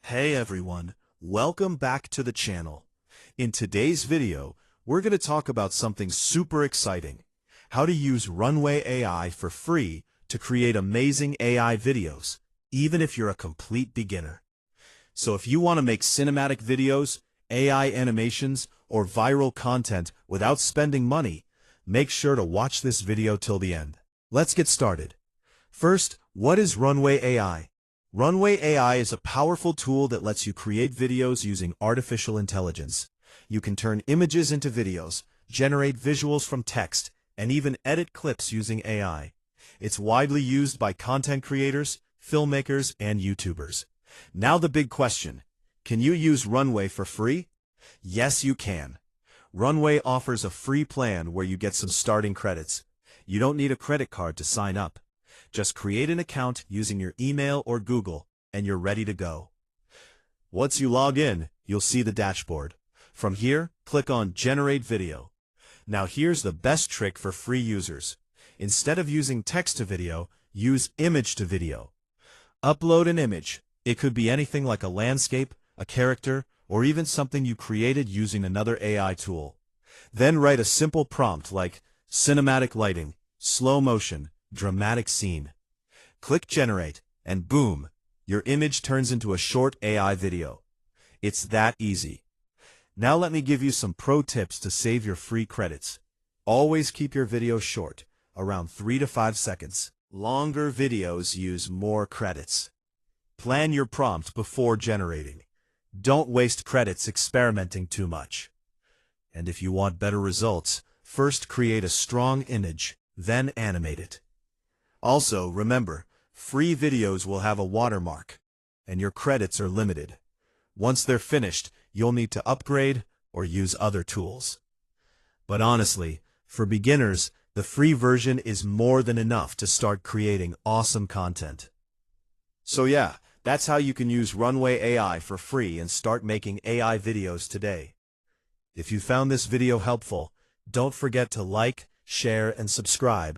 Hey everyone, welcome back to the channel. In today's video, we're going to talk about something super exciting, how to use Runway AI for free to create amazing AI videos, even if you're a complete beginner. So if you want to make cinematic videos, AI animations, or viral content without spending money, make sure to watch this video till the end. Let's get started. First, what is Runway AI? Runway AI is a powerful tool that lets you create videos using artificial intelligence. You can turn images into videos, generate visuals from text, and even edit clips using AI. It's widely used by content creators, filmmakers, and YouTubers. Now the big question, can you use Runway for free? Yes, you can. Runway offers a free plan where you get some starting credits. You don't need a credit card to sign up. Just create an account using your email or Google, and you're ready to go. Once you log in, you'll see the dashboard. From here, click on Generate Video. Now here's the best trick for free users. Instead of using text to video, use image to video. Upload an image. It could be anything like a landscape, a character, or even something you created using another AI tool. Then write a simple prompt like cinematic lighting, slow motion, dramatic scene. Click Generate, and boom, your image turns into a short AI video. It's that easy. Now let me give you some pro tips to save your free credits. Always keep your videos short, around 3 to 5 seconds. Longer videos use more credits. Plan your prompt before generating. Don't waste credits experimenting too much. And if you want better results, first create a strong image, then animate it. Also, remember, free videos will have a watermark, and your credits are limited. Once they're finished, you'll need to upgrade or use other tools. But honestly, for beginners, the free version is more than enough to start creating awesome content. So yeah, that's how you can use Runway AI for free and start making AI videos today. If you found this video helpful, don't forget to like, share, and subscribe,